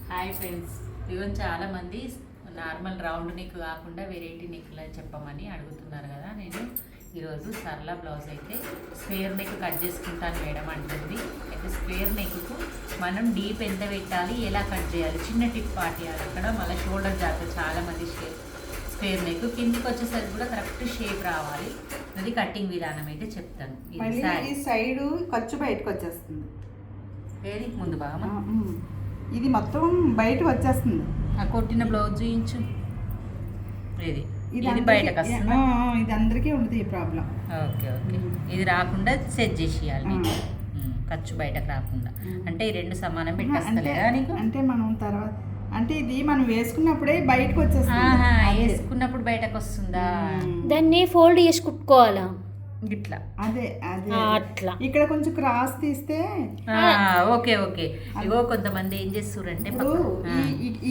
Hi friends, ఇవన్నీ చాలామంది normal round neck కాకుండా వెరైటీ నెక్లు చెప్పమని అడుగుతున్నారు కదా. నేను ఈరోజు సరళ బ్లౌజ్ అయితే స్క్వేర్ నెక్ కట్ చేసుకుంటాను మేడం అంటుంది. అయితే స్క్వేర్ నెక్కు మనం డీప్ ఎంత పెట్టాలి, ఎలా కట్ చేయాలి, చిన్న టిప్ పాటియాలి. అక్కడ మళ్ళీ షోల్డర్ జాగ్రత్త. చాలామంది స్క్వేర్ నెక్ కిందికి వచ్చేసరికి కూడా కరెక్ట్ షేప్ రావాలి. అది కటింగ్ విధానం అయితే చెప్తాను. ఈ సైడ్ ఖర్చు బయటకు వచ్చేస్తుంది. ఏది ముందు బాగా ఇది మొత్తం బయటకు వచ్చేస్తుంది. ఆ కొట్టిన బ్లౌజ్ చూయించు. ఇది బయటకు వస్తుంది. ఇది అందరికీ ఉంటుంది ఈ ప్రాబ్లం. ఓకే ఓకే, ఇది రాకుండా సెట్ చేసేయాలి. ఖర్చు బయటకు రాకుండా. అంటే ఈ రెండు సమానం పెట్టేస్తలేదా నీకు? అంటే మనం తర్వాత అంటే ఇది మనం వేసుకున్నప్పుడే బయటకు వచ్చేస్తుంది. వేసుకున్నప్పుడు బయటకు వస్తుందా? దాన్ని ఫోల్డ్ చేసి కుట్టుకోవాలా ఇట్లా? అదే అదే అట్లా. ఇక్కడ కొంచెం క్రాస్ తీస్తే ఓకే ఓకే. ఇగో కొంతమంది ఏం చేస్తారంటే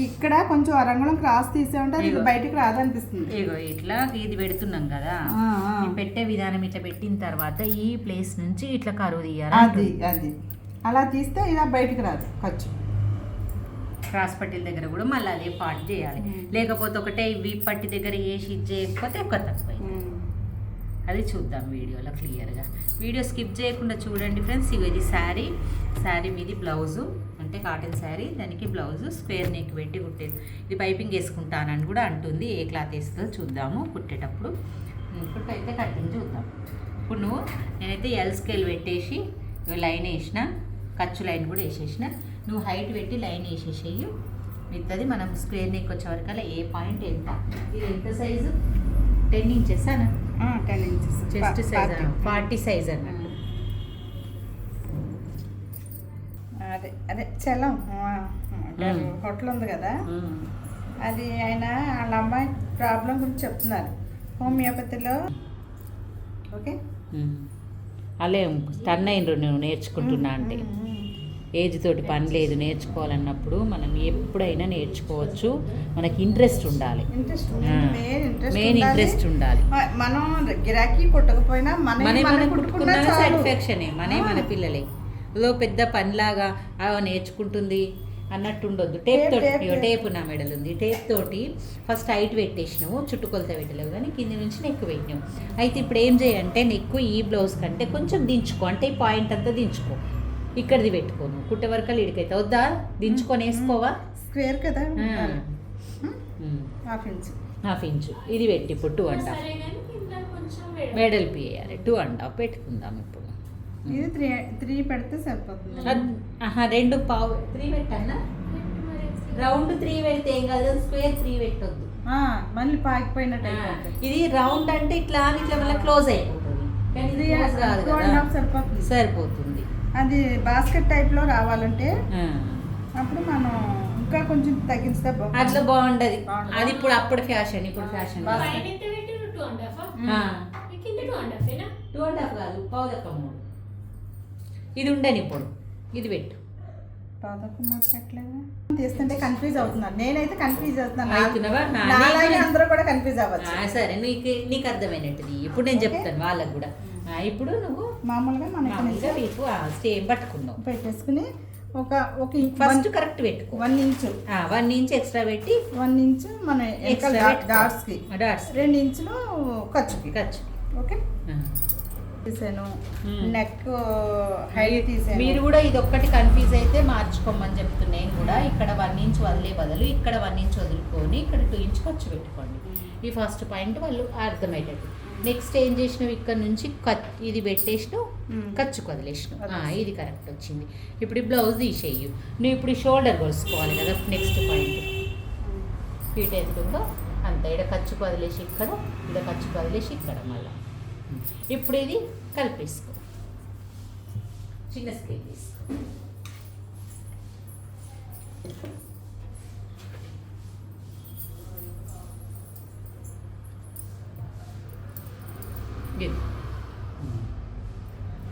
ఇక్కడ కొంచెం అరంగుళం క్రాస్ తీసామంటే అది బయటకు రాదనిపిస్తుంది. ఇగో ఇట్లా ఇది పెడుతున్నాం కదా, పెట్టే విధానం ఇట్లా పెట్టిన తర్వాత ఈ ప్లేస్ నుంచి ఇట్లా కరువు తీయాలి. అది అది అలా తీస్తే ఇలా బయటకు రాదు ఖర్చు. క్రాస్ పట్టీల దగ్గర కూడా మళ్ళీ అదే పార్ట్ చేయాలి. లేకపోతే ఒకటే ఇవి పట్టి దగ్గర వేసి ఇది చేయకపోతే ఒక తక్కువ. అది చూద్దాం వీడియోలో క్లియర్గా. వీడియో స్కిప్ చేయకుండా చూడండి ఫ్రెండ్స్. ఇది శారీ మీది బ్లౌజు, అంటే కాటన్ శారీ, దానికి బ్లౌజు స్క్వేర్ నెక్ పెట్టి కుట్టేది. ఇది పైపింగ్ వేసుకుంటానని కూడా అంటుంది. ఏ క్లాత్ వేస్తుందో చూద్దాము కుట్టేటప్పుడు. ఇప్పుడు అయితే కటింగ్ చూద్దాం. ఇప్పుడు నేనైతే ఎల్ స్కేల్ పెట్టేసి లైన్ వేసిన, ఖర్చు లైన్ కూడా వేసేసిన. నువ్వు హైట్ పెట్టి లైన్ వేసేసేయి. మిగతాది మనం స్క్వేర్ నెక్ వచ్చే వరకల్లా ఏ పాయింట్ ఎంత, ఇది ఎంత సైజు 10 ఇంచెస్ అన్న, 10 ఇంచెస్ చెస్ట్ సైజ్ 40 సైజ్ అన్నట్టు. అదే అదే చలం హోటల్ ఉంది కదా, అది ఆయన వాళ్ళ అమ్మాయి ప్రాబ్లం గురించి చెప్తున్నారు హోమియోపతిలో. ఓకే, అలే టర్న్ అయినరు నువ్వు నేర్చుకుంటున్నా అంటే. ఏజ్ తోటి పని లేదు, నేర్చుకోవాలన్నప్పుడు మనం ఎప్పుడైనా నేర్చుకోవచ్చు. మనకి ఇంట్రెస్ట్ ఉండాలి, మెయిన్ ఇంట్రెస్ట్ ఉండాలి. మనం గిరాకీ కుట్టకపోయినా మనం కుట్టుకున్న సాటిస్ఫాక్షనే మన పిల్లలే. ఏదో పెద్ద పనిలాగా నేర్చుకుంటుంది అన్నట్టు ఉండొద్దు. టేప్ నా మెడల్ ఉంది, టేప్ తోటి ఫస్ట్ హైట్ పెట్టేసినావు, చుట్టుకొలత పెట్టలేవు కానీ కింది నుంచి నెక్ పెట్టినావు. అయితే ఇప్పుడు ఏం చేయంటే నెక్ ఈ బ్లౌజ్ కంటే కొంచెం దించుకో, అంటే ఈ పాయింట్ అంతా దించుకో, ఇక్కడిది పెట్టుకోను. కుట్టే వరకు ఇడికైతే వద్దా, దించుకొని వేసుకోవా. స్క్వేర్ కదా, హాఫ్ ఇంచు ఇది పెట్టి ఇప్పుడు 2.5 మెడల్ వేయాలి. 2.5 పెట్టుకుందాం ఇప్పుడు. ఇది 3 పెడితే సరిపోతుంది. 2.5 3 పెట్టన్నా. రౌండ్ 3 పెడితే ఏం కాదు, స్క్వేర్ 3 పెట్టొద్దు, మళ్ళీ పాకిపోయినట్టు. ఇది రౌండ్ అంటే ఇట్లా ఇట్లా మళ్ళీ క్లోజ్ అయిపోతుంది. కానీ ఇది కాదు కదా, సరిపోతుంది. అది బాస్కెట్ టైప్ లో రావాలంటే అప్పుడు మనం ఇంకా కొంచెం తగ్గిస్తే అట్లా బాగుండదు. అది ఇప్పుడు అప్పుడు ఫ్యాషన్, ఇప్పుడు ఫ్యాషన్ 2.5 కాదు, 1.5 ఇది ఉండని. ఇప్పుడు ఇది పెట్టు. తీస్తుంటే కన్ఫ్యూజ్ అవుతున్నాను, నేనైతే కన్ఫ్యూజ్ అవుతున్నాను. అందరూ కూడా కన్ఫ్యూజ్ అవ్వచ్చు. సరే, నీకు అర్థమైనట్టుది ఇప్పుడు నేను చెప్తాను వాళ్ళకు కూడా. ఇప్పుడు నువ్వు మామూలుగా సేమ్ పట్టుకున్నావు, పెట్టేసుకుని ఒక ఫస్ట్ కరెక్ట్ పెట్టుకో. 1 ఇంచు 1 ఇంచ్ ఎక్స్ట్రా పెట్టి 1 ఇంచు మన డాట్స్ 2 ఇంచులు ఖర్చుకి. ఓకే, తీసాను. నెక్ హైట్ తీసాను. మీరు కూడా ఇది ఒక్కటి కన్ఫ్యూజ్ అయితే మార్చుకోమని చెప్తున్నాను నేను కూడా. ఇక్కడ 1 ఇంచ్ వదిలే బదులు ఇక్కడ 1 ఇంచ్ వదులుకొని ఇక్కడ 2 ఇంచ్ ఖర్చు పెట్టుకోండి. ఈ ఫస్ట్ పాయింట్ వాళ్ళు అర్థమయ్యేటట్టు. నెక్స్ట్ ఏం చేసినావు, ఇక్కడ నుంచి ఇది పెట్టేసినావు, ఖర్చుకు వదిలేసినావు. ఇది కరెక్ట్ వచ్చింది. ఇప్పుడు ఈ బ్లౌజ్ తీసేయు. నువ్వు ఇప్పుడు షోల్డర్ కొలుసుకోవాలి కదా. నెక్స్ట్ పాయింట్ ఫీట్ ఎంత ఉందో అంత ఇక్కడ ఖర్చుకు వదిలేసి ఇక్కడ ఖర్చుకు వదిలేసి ఇక్కడ మళ్ళీ. ఇప్పుడు ఇది కలిపేసుకో, చిన్న స్కేల్ తీసుకో.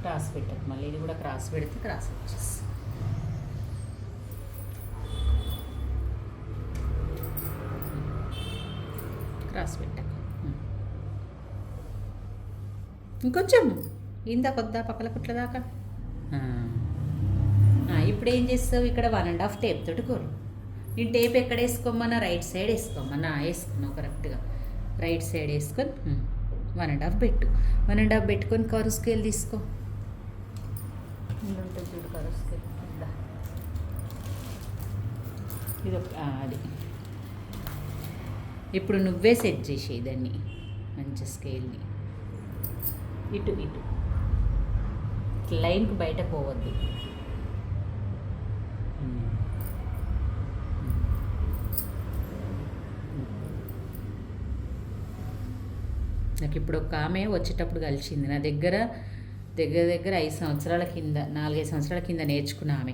క్రాస్ పెట్టకు, మళ్ళీ ఇది కూడా క్రాస్ పెడితే క్రాస్ వచ్చేసి. క్రాస్ పెట్టకు, ఇంకొంచెం ఇంత కొద్దా పక్కల కుట్ల దాకా. ఇప్పుడు ఏం చేస్తావు, ఇక్కడ 1.5 టేప్ తోటి కోరు. నేను టేప్ ఎక్కడ వేసుకోమన్నా రైట్ సైడ్ వేసుకోమన్నా వేసుకున్నావు కరెక్ట్గా రైట్ సైడ్ వేసుకొని 1.5 పెట్టు 1.5 పెట్టుకొని కరు స్కేల్ తీసుకో ఉంటుంది చూడు కరు స్కేల్ ఇది అది ఇప్పుడు నువ్వే సెట్ చేసేయి దాన్ని మంచి స్కేల్ని ఇటు ఇటు లైన్కి బయట పోవద్దు నాకు ఇప్పుడు ఒక ఆమె వచ్చేటప్పుడు కలిసింది నా దగ్గర 5 సంవత్సరాల కింద 4-5 సంవత్సరాల కింద నేర్చుకున్న ఆమె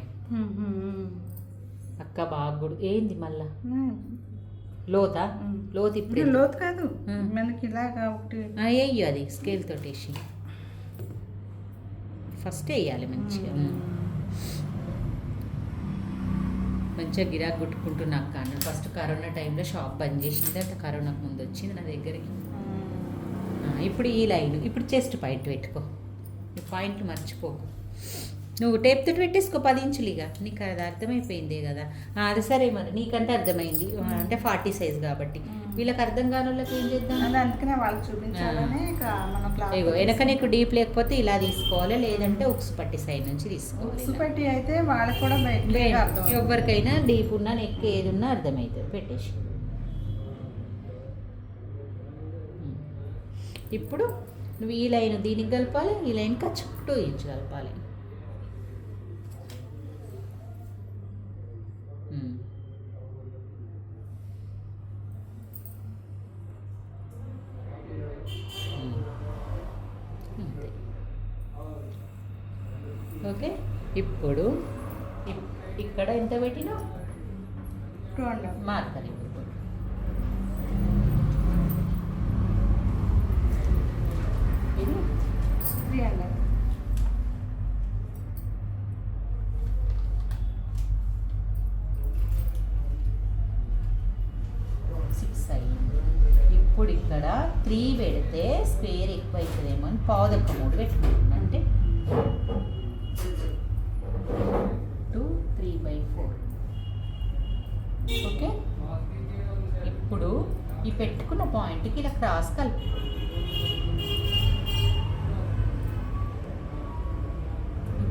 అక్క బాగుడు ఏంది మళ్ళా లోతా లోతు ఇప్పుడు లోతు కాదు మనకి ఇలాగా ఒకటి వేయు అది స్కేల్ తోటి వేసి ఫస్ట్ వేయాలి మంచిగా మంచిగా గిరాకు కొట్టుకుంటున్నా అక్క అన్న ఫస్ట్ కరోనా టైంలో షాప్ బంద్ చేసింది అంత కరోనాకు ముందు వచ్చింది నా దగ్గరికి ఇప్పుడు ఈ లైన్ ఇప్పుడు చెస్ట్ పాయింట్ పెట్టుకో ఈ పాయింట్ మర్చిపోకు నువ్వు టేప్ తోటి పెట్టేసుకో 10 ఇంచులుగా నీకు అది అర్థమైపోయిందే కదా అది సరే మరి నీకంటే అర్థమైంది అంటే 40 సైజ్ కాబట్టి వీళ్ళకి అర్థం కాని వాళ్ళకి ఏం చేద్దాం అది అందుకనే వాళ్ళకి చూపించాలని ఇగో వెనక నీకు డీప్ లేకపోతే ఇలా తీసుకోవాలి లేదంటే ఉక్స్ పట్టి సైడ్ నుంచి తీసుకోవాలి ఉక్స్ పట్టి అయితే వాళ్ళకి కూడా ఎవరికైనా డీప్ ఉన్నా నెక్ ఏది ఉన్నా అర్థమవుతుంది పెట్టేసి ఇప్పుడు నువ్వు ఈ లైన్ దీనికి కలపాలి ఈ లైన్ ఖర్చు 2 ఇంచు కలపాలి ఓకే ఇప్పుడు ఇక్కడ ఎంత పెట్టినా 2.5 మార్కర్ ఇప్పుడు ఇది 300 6 అయింది ఇప్పుడు ఇక్కడ 3 పెడితే స్క్వేర్ ఎక్కువ అవుతుందేమో అని పావుదొక్క 3 పెట్టుకుంటున్నా అంటే 2/3/4 ఓకే ఇప్పుడు ఈ పెట్టుకున్న పాయింట్కి ఇలా క్రాస్ కలుపు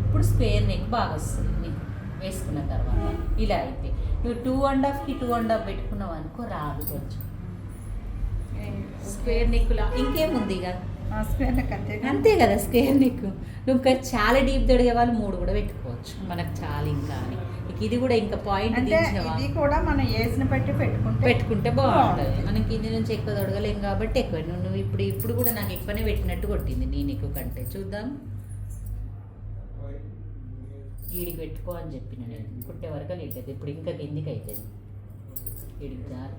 ఇప్పుడు స్క్వేర్ నెక్ బాగా వస్తుంది నీకు వేసుకున్న తర్వాత ఇలా అయితే నువ్వు 2.5కి 2.5 పెట్టుకున్నావు అనుకో రాదు కొంచెం స్క్వేర్ నెక్లా ఇంకేముంది ఇక అంతే కదా స్క్వేర్ నెక్ నువ్వు ఇంకా చాలా డీప్ దొడిగే వాళ్ళు 3 కూడా పెట్టుకోవచ్చు మనకు చాలా ఇంకా అని ఇది కూడా ఇంకా పాయింట్ ఇది కూడా మనం ఏసిన పెట్టి పెట్టుకుంటే బాగుంటుంది మనం కింది నుంచి ఎక్కువ దొడగలేం కాబట్టి ఎక్కువ నువ్వు ఇప్పుడు కూడా నాకు ఎక్కువనే పెట్టినట్టు కొట్టింది నేను ఎక్కువ కంటే చూద్దాం ఈడికి పెట్టుకో అని చెప్పిన నేను కుట్టే వరకు అవుతుంది ఇప్పుడు ఇంకా కిందికి అవుతుంది ఈడికి చాలు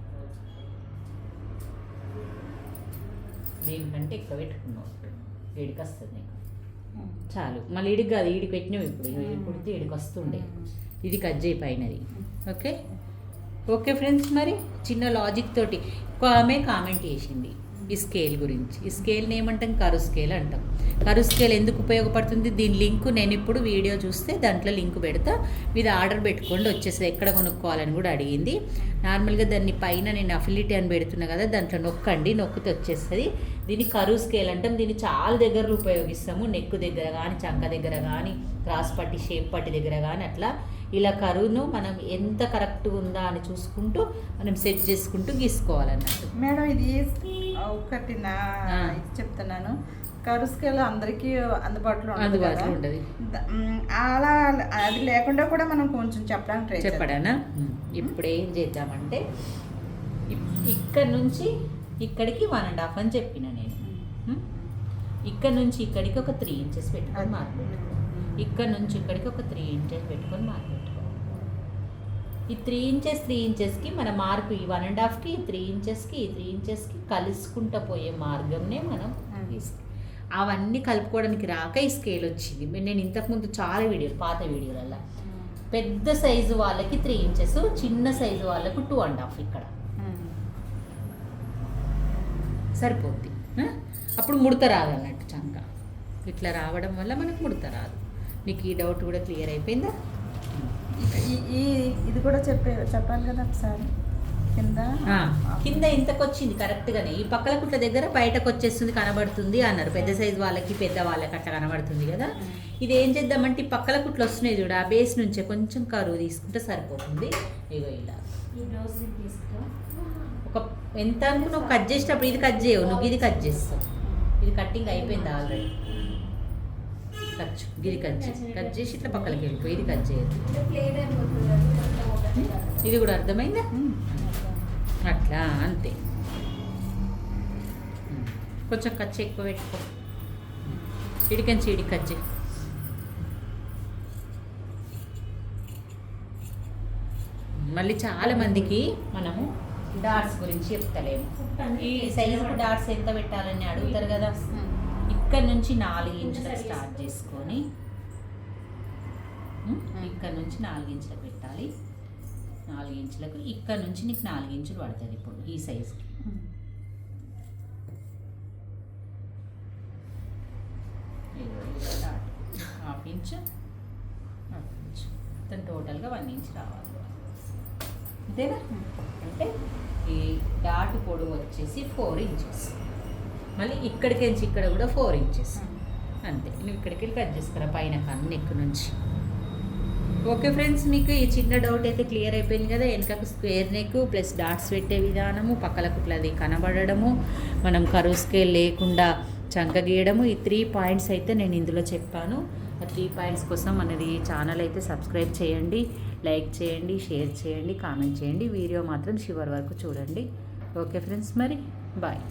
దీనికంటే ఎక్కువ పెట్టుకున్నావు ఈడికి వస్తుంది నీకు చాలు మళ్ళీ ఈడికి కాదు ఈడికి పెట్టినావు ఇప్పుడు కుడితే ఈడికి వస్తుండే ఇది కట్ చేయి పైనది ఓకే ఓకే ఫ్రెండ్స్ మరి చిన్న లాజిక్ తోటి ఆమె కామెంట్ చేసింది ఈ స్కేల్ గురించి ఈ స్కేల్ని ఏమంటాం కరు స్కేల్ అంటాం కరు స్కేల్ ఎందుకు ఉపయోగపడుతుంది దీని లింక్ నేను ఇప్పుడు వీడియో చూస్తే దాంట్లో లింక్ పెడతా మీరు ఆర్డర్ పెట్టుకోండి వచ్చేస్తుంది ఎక్కడ కొనుక్కోవాలని కూడా అడిగింది నార్మల్గా దాన్ని పైన నేను అఫిలిటీ అని పెడుతున్నా కదా దాంట్లో నొక్కండి నొక్కితే వచ్చేస్తుంది దీన్ని కరు స్కేల్ అంటాం దీన్ని చాలా దగ్గరలో ఉపయోగిస్తాము నెక్ దగ్గర కానీ చంక దగ్గర కానీ క్రాస్ పట్టి షేప్ పట్టి దగ్గర కానీ అట్లా ఇలా కరువును మనం ఎంత కరెక్ట్గా ఉందా అని చూసుకుంటూ మనం సెట్ చేసుకుంటూ గీసుకోవాలన్నట్టు మేడం ఇది ఒకటి చెప్తున్నాను కరు స్కేల్ అందరికీ అందుబాటులో ఉండదు అలా అది లేకుండా కూడా మనం కొంచెం చెప్పడానికి చెప్పడానా ఇప్పుడు ఏం చేద్దామంటే ఇక్కడ నుంచి ఇక్కడికి 1.5 అని చెప్పిన నేను ఇక్కడ నుంచి ఇక్కడికి ఒక 3 ఇంచెస్ పెట్టుకొని మార్క్ పెట్టుకో ఇక్కడ నుంచి ఇక్కడికి ఒక 3 ఇంచెస్ పెట్టుకొని మార్క్ పెట్టుకో ఈ 3 ఇంచెస్కి మన మార్కు ఈ 1.5కి 3 ఇంచెస్కి 3 ఇంచెస్కి కలుసుకుంటూ పోయే మార్గంనే మనం అవన్నీ కలుపుకోవడానికి రాక ఈ స్కేల్ వచ్చింది నేను ఇంతకుముందు చాలా వీడియోలు పాత వీడియోలలో పెద్ద సైజు వాళ్ళకి 3 ఇంచెస్ చిన్న సైజు వాళ్ళకు 2.5 ఇక్కడ సరిపోద్ది అప్పుడు ముడత రాదు అన్నట్టు చంక ఇట్లా రావడం వల్ల మనకు ముడత రాదు మీకు ఈ డౌట్ కూడా క్లియర్ అయిపోయిందా ఇది కూడా చెప్పాలి కదా ఒకసారి కింద కింద ఇంతకు వచ్చింది కరెక్ట్గానే. ఈ పక్కల కుట్ల దగ్గర బయటకు వచ్చేస్తుంది, కనబడుతుంది అన్నారు. పెద్ద సైజు వాళ్ళకి పెద్ద వాళ్ళకి అట్లా కనబడుతుంది కదా. ఇది ఏం చేద్దామంటే ఈ పక్కల కుట్లు వస్తున్నాయి చూడ, ఆ బేస్ నుంచే కొంచెం కరువు తీసుకుంటే సరిపోతుంది. ఇగో ఇలా ఒక ఎంత అనుకున్నావు కట్ చేసేటప్పుడు ఇది కట్ చేయవు, నువ్వు ఇది కట్ చేస్తావు. ఇది కట్టింగ్ అయిపోయింది ఆల్రెడీ. ఖర్చు గిరి కట్ చేసి ఇట్లా పక్కలకి వెళ్ళిపోయి ఇది కట్ చేయదు. ఇది కూడా అర్థమైందా? అట్లా అంతే. కొంచెం ఖర్చు ఎక్కువ పెట్టుకో, ఇడికంచి ఇడికి కట్ చేయి. మళ్ళీ చాలా మందికి మనము డాట్స్ గురించి చెప్తలేము. ఈ సైజుకు డాట్స్ ఎంత పెట్టాలని అడుగుతారు కదా. ఇక్కడ నుంచి 4 ఇంచులకు స్టార్ట్ చేసుకొని ఇక్కడ నుంచి 4 ఇంచులకు పెట్టాలి. 4 ఇంచులకు ఇక్కడ నుంచి నీకు 4 ఇంచులు పడుతుంది ఇప్పుడు ఈ సైజుకి. హాఫ్ ఇంచు మొత్తం టోటల్గా 1 ఇంచ్ రావాలి అంతేనా. అంటే ఈ డాట్ పొడవు వచ్చేసి 4 ఇంచెస్. మళ్ళీ ఇక్కడికి నుంచి ఇక్కడ కూడా 4 ఇంచెస్ అంతే. నువ్వు ఇక్కడికి వెళ్ళి కట్ చేసుకురా పైన కన్ను నెక్ నుంచి. ఓకే ఫ్రెండ్స్, మీకు ఈ చిన్న డౌట్ అయితే క్లియర్ అయిపోయింది కదా. వెనకకు స్క్వేర్ నెక్ ప్లస్ డాట్స్ పెట్టే విధానము, పక్కల కుట్లది కనబడము, మనం కరువు స్కేల్ లేకుండా చంక గీయడము, ఈ 3 పాయింట్స్ అయితే నేను ఇందులో చెప్పాను. ఆ 3 పాయింట్స్ కోసం మనది ఛానల్ అయితే సబ్స్క్రైబ్ చేయండి, లైక్ చేయండి, షేర్ చేయండి, కామెంట్ చేయండి. వీడియో మాత్రం చివరి వరకు చూడండి. ఓకే ఫ్రెండ్స్, మరి బాయ్.